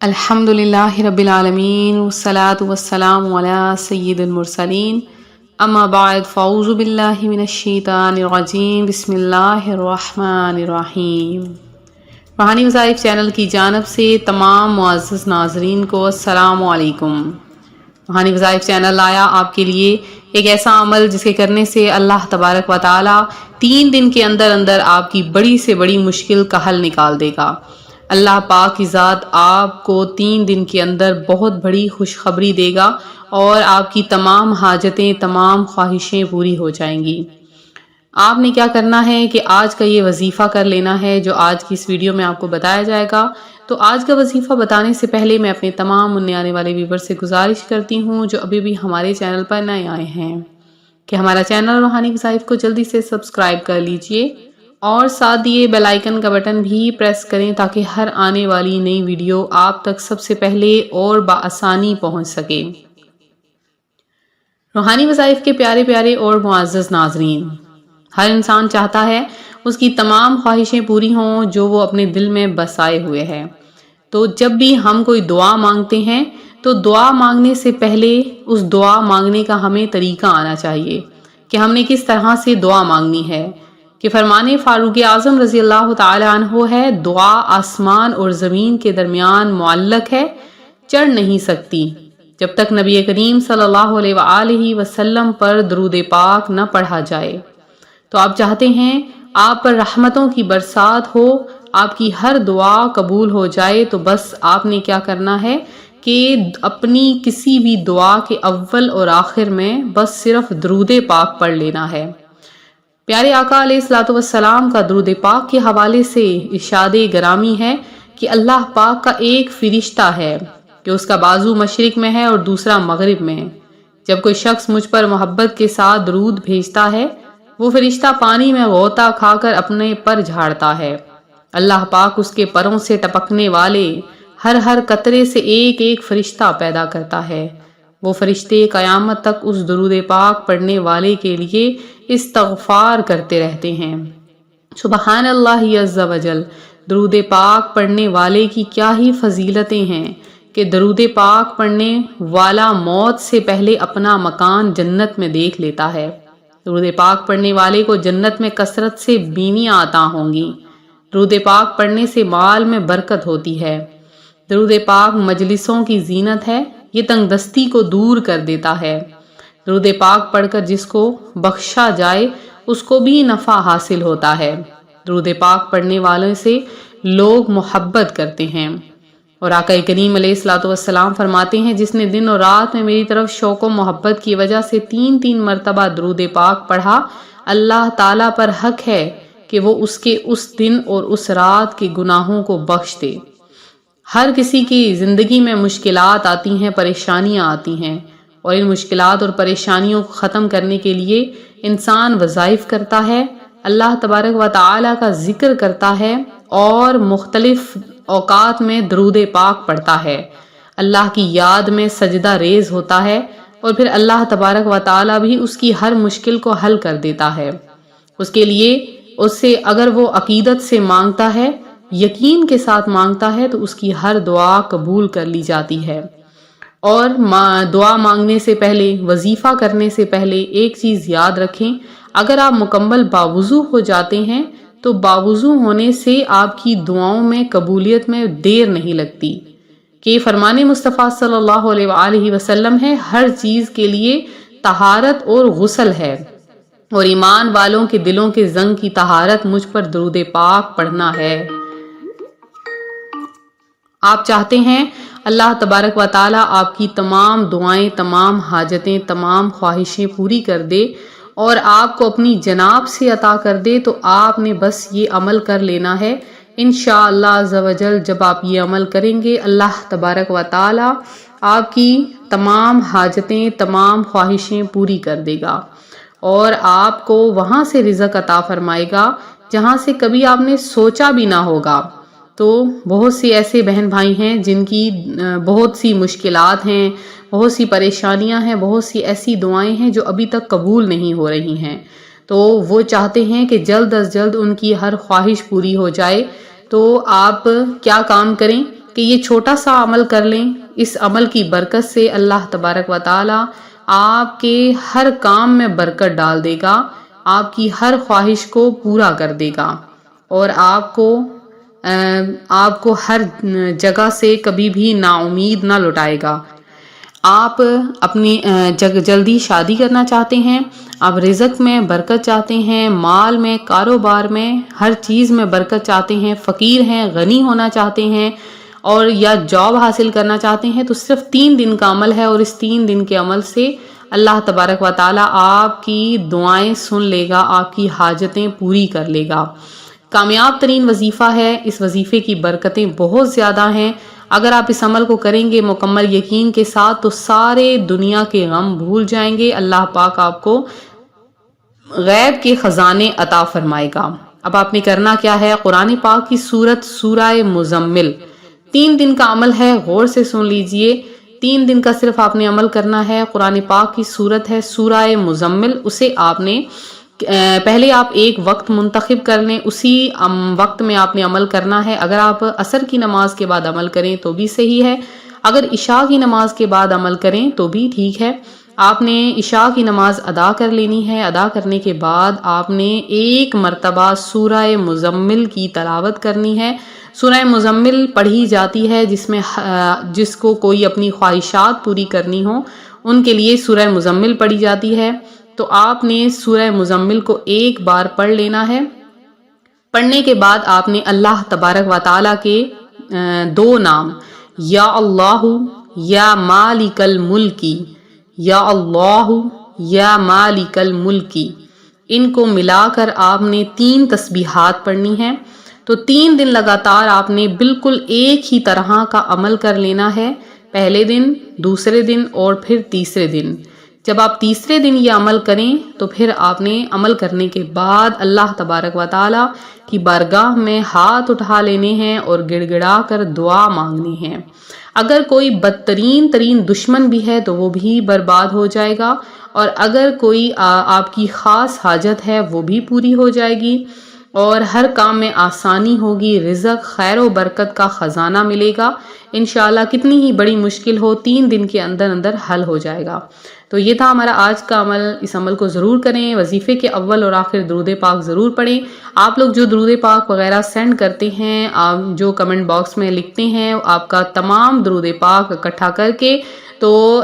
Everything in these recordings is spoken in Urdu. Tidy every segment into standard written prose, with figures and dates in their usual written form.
الحمدللہ رب العالمین والصلاة والسلام علی سید المرسلین اما بعد فاعوذ باللہ من الشیطان الرجیم بسم اللہ الرحمن الرحیم۔ روحانی وظائف چینل کی جانب سے تمام معزز ناظرین کو السلام علیکم۔ روحانی وظائف چینل لایا آپ کے لیے ایک ایسا عمل جس کے کرنے سے اللہ تبارک و تعالی 3 دن کے اندر اندر آپ کی بڑی سے بڑی مشکل کا حل نکال دے گا۔ اللہ پاک کی ذات آپ کو 3 دن کے اندر بہت بڑی خوشخبری دے گا اور آپ کی تمام حاجتیں تمام خواہشیں پوری ہو جائیں گی۔ آپ نے کیا کرنا ہے کہ آج کا یہ وظیفہ کر لینا ہے جو آج کی اس ویڈیو میں آپ کو بتایا جائے گا۔ تو آج کا وظیفہ بتانے سے پہلے میں اپنے تمام نئے آنے والے ویور سے گزارش کرتی ہوں جو ابھی بھی ہمارے چینل پر نئے آئے ہیں کہ ہمارا چینل روحانی وظائف کو جلدی سے سبسکرائب کر لیجئے اور ساتھ دیے بیل آئیکن کا بٹن بھی پریس کریں تاکہ ہر آنے والی نئی ویڈیو آپ تک سب سے پہلے اور بآسانی پہنچ سکے۔ روحانی وظائف کے پیارے پیارے اور معزز ناظرین، ہر انسان چاہتا ہے اس کی تمام خواہشیں پوری ہوں جو وہ اپنے دل میں بسائے ہوئے ہے۔ تو جب بھی ہم کوئی دعا مانگتے ہیں تو دعا مانگنے سے پہلے اس دعا مانگنے کا ہمیں طریقہ آنا چاہیے کہ ہم نے کس طرح سے دعا مانگنی ہے، کہ فرمان فاروق اعظم رضی اللہ تعالی عنہ ہے، دعا آسمان اور زمین کے درمیان معلق ہے، چڑھ نہیں سکتی جب تک نبی کریم صلی اللہ علیہ وآلہ وسلم پر درود پاک نہ پڑھا جائے۔ تو آپ چاہتے ہیں آپ پر رحمتوں کی برسات ہو، آپ کی ہر دعا قبول ہو جائے، تو بس آپ نے کیا کرنا ہے کہ اپنی کسی بھی دعا کے اول اور آخر میں بس صرف درود پاک پڑھ لینا ہے۔ پیارے آقا علیہ الصلوۃ والسلام کا درود پاک کے حوالے سے ارشاد گرامی ہے کہ اللہ پاک کا ایک فرشتہ ہے کہ اس کا بازو مشرق میں ہے اور دوسرا مغرب میں۔ جب کوئی شخص مجھ پر محبت کے ساتھ درود بھیجتا ہے وہ فرشتہ پانی میں غوطہ کھا کر اپنے پر جھاڑتا ہے۔ اللہ پاک اس کے پروں سے ٹپکنے والے ہر قطرے سے ایک ایک فرشتہ پیدا کرتا ہے۔ وہ فرشتے قیامت تک اس درود پاک پڑھنے والے کے لیے استغفار کرتے رہتے ہیں۔ سبحان اللہ عز وجل، درود پاک پڑھنے والے کی کیا ہی فضیلتیں ہیں کہ درود پاک پڑھنے والا موت سے پہلے اپنا مکان جنت میں دیکھ لیتا ہے۔ درود پاک پڑھنے والے کو جنت میں کثرت سے بیویاں عطا ہوں گی۔ درود پاک پڑھنے سے مال میں برکت ہوتی ہے۔ درود پاک مجلسوں کی زینت ہے، یہ تنگ دستی کو دور کر دیتا ہے۔ درود پاک پڑھ کر جس کو بخشا جائے اس کو بھی نفع حاصل ہوتا ہے۔ درود پاک پڑھنے والوں سے لوگ محبت کرتے ہیں۔ اور آقا کریم علیہ الصلوۃ والسلام فرماتے ہیں جس نے دن اور رات میں میری طرف شوق و محبت کی وجہ سے 3 مرتبہ درود پاک پڑھا، اللہ تعالیٰ پر حق ہے کہ وہ اس کے اس دن اور اس رات کے گناہوں کو بخش دے۔ ہر کسی کی زندگی میں مشکلات آتی ہیں، پریشانیاں آتی ہیں، اور ان مشکلات اور پریشانیوں کو ختم کرنے کے لیے انسان وظائف کرتا ہے، اللہ تبارک و تعالی کا ذکر کرتا ہے اور مختلف اوقات میں درود پاک پڑھتا ہے، اللہ کی یاد میں سجدہ ریز ہوتا ہے، اور پھر اللہ تبارک و تعالی بھی اس کی ہر مشکل کو حل کر دیتا ہے۔ اس کے لیے اس سے اگر وہ عقیدت سے مانگتا ہے، یقین کے ساتھ مانگتا ہے، تو اس کی ہر دعا قبول کر لی جاتی ہے۔ اور دعا مانگنے سے پہلے، وظیفہ کرنے سے پہلے ایک چیز یاد رکھیں، اگر آپ مکمل باوضو ہو جاتے ہیں تو باوضو ہونے سے آپ کی دعاؤں میں قبولیت میں دیر نہیں لگتی، کہ فرمان مصطفیٰ صلی اللہ علیہ وآلہ وسلم ہے ہر چیز کے لیے طہارت اور غسل ہے، اور ایمان والوں کے دلوں کے زنگ کی طہارت مجھ پر درود پاک پڑھنا ہے۔ آپ چاہتے ہیں اللہ تبارک و تعالیٰ آپ کی تمام دعائیں، تمام حاجتیں، تمام خواہشیں پوری کر دے اور آپ کو اپنی جناب سے عطا کر دے، تو آپ نے بس یہ عمل کر لینا ہے۔ انشاءاللہ عز و جل جب آپ یہ عمل کریں گے اللہ تبارک و تعالیٰ آپ کی تمام حاجتیں، تمام خواہشیں پوری کر دے گا، اور آپ کو وہاں سے رزق عطا فرمائے گا جہاں سے کبھی آپ نے سوچا بھی نہ ہوگا۔ تو بہت سی ایسے بہن بھائی ہیں جن کی بہت سی مشکلات ہیں، بہت سی پریشانیاں ہیں، بہت سی ایسی دعائیں ہیں جو ابھی تک قبول نہیں ہو رہی ہیں، تو وہ چاہتے ہیں کہ جلد از جلد ان کی ہر خواہش پوری ہو جائے۔ تو آپ کیا کام کریں کہ یہ چھوٹا سا عمل کر لیں، اس عمل کی برکت سے اللہ تبارک و تعالی آپ کے ہر کام میں برکت ڈال دے گا، آپ کی ہر خواہش کو پورا کر دے گا، اور آپ کو ہر جگہ سے کبھی بھی نا امید نہ لٹائے گا۔ آپ اپنی جلدی شادی کرنا چاہتے ہیں، آپ رزق میں برکت چاہتے ہیں، مال میں، کاروبار میں، ہر چیز میں برکت چاہتے ہیں، فقیر ہیں، غنی ہونا چاہتے ہیں، اور یا جاب حاصل کرنا چاہتے ہیں، تو صرف 3 دن کا عمل ہے، اور اس 3 دن کے عمل سے اللہ تبارک و تعالی آپ کی دعائیں سن لے گا، آپ کی حاجتیں پوری کر لے گا۔ کامیاب ترین وظیفہ ہے، اس وظیفے کی برکتیں بہت زیادہ ہیں۔ اگر آپ اس عمل کو کریں گے مکمل یقین کے ساتھ تو سارے دنیا کے غم بھول جائیں گے، اللہ پاک آپ کو غیب کے خزانے عطا فرمائے گا۔ اب آپ نے کرنا کیا ہے، قرآن پاک کی سورہ مزمل 3 دن کا عمل ہے، غور سے سن لیجئے۔ 3 دن کا صرف آپ نے عمل کرنا ہے۔ قرآن پاک کی سورت ہے سورہ مزمل، اسے آپ نے پہلے آپ ایک وقت منتخب کر لیں، اسی وقت میں آپ نے عمل کرنا ہے۔ اگر آپ عصر کی نماز کے بعد عمل کریں تو بھی صحیح ہے، اگر عشاء کی نماز کے بعد عمل کریں تو بھی ٹھیک ہے۔ آپ نے عشاء کی نماز ادا کر لینی ہے، ادا کرنے کے بعد آپ نے ایک مرتبہ سورہ مزمل کی تلاوت کرنی ہے۔ سورہ مزمل پڑھی جاتی ہے جس کو کوئی اپنی خواہشات پوری کرنی ہو، ان کے لیے سورہ مزمل پڑھی جاتی ہے۔ تو آپ نے سورہ مزمل کو ایک بار پڑھ لینا ہے۔ پڑھنے کے بعد آپ نے اللہ تبارک و تعالیٰ کے 2 نام، یا اللہ یا مالک الملکی، یا اللہ یا مالک الملکی، ان کو ملا کر آپ نے 3 تسبیحات پڑھنی ہیں۔ تو 3 دن لگاتار آپ نے بالکل ایک ہی طرح کا عمل کر لینا ہے، پہلے دن، دوسرے دن اور پھر تیسرے دن۔ جب آپ تیسرے دن یہ عمل کریں تو پھر آپ نے عمل کرنے کے بعد اللہ تبارک و تعالیٰ کی بارگاہ میں ہاتھ اٹھا لینے ہیں اور گڑ گڑا کر دعا مانگنی ہے۔ اگر کوئی بدترین ترین دشمن بھی ہے تو وہ بھی برباد ہو جائے گا، اور اگر کوئی آپ کی خاص حاجت ہے وہ بھی پوری ہو جائے گی، اور ہر کام میں آسانی ہوگی، رزق، خیر و برکت کا خزانہ ملے گا انشاءاللہ۔ کتنی ہی بڑی مشکل ہو 3 دن کے اندر اندر حل ہو جائے گا۔ تو یہ تھا ہمارا آج کا عمل، اس عمل کو ضرور کریں۔ وظیفے کے اول اور آخر درود پاک ضرور پڑھیں۔ آپ لوگ جو درود پاک وغیرہ سینڈ کرتے ہیں، آپ جو کمنٹ باکس میں لکھتے ہیں، آپ کا تمام درود پاک اکٹھا کر کے تو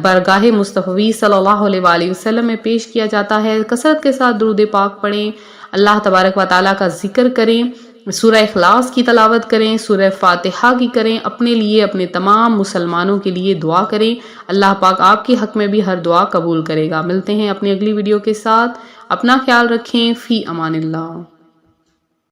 برگاہ مصطفی صلی اللہ علیہ وآلہ وسلم میں پیش کیا جاتا ہے۔ کثرت کے ساتھ درود پاک پڑھیں، اللہ تبارک و تعالیٰ کا ذکر کریں، سورہ اخلاص کی تلاوت کریں، سورہ فاتحہ کی کریں، اپنے لیے، اپنے تمام مسلمانوں کے لیے دعا کریں۔ اللہ پاک آپ کے حق میں بھی ہر دعا قبول کرے گا۔ ملتے ہیں اپنی اگلی ویڈیو کے ساتھ، اپنا خیال رکھیں، فی امان اللہ۔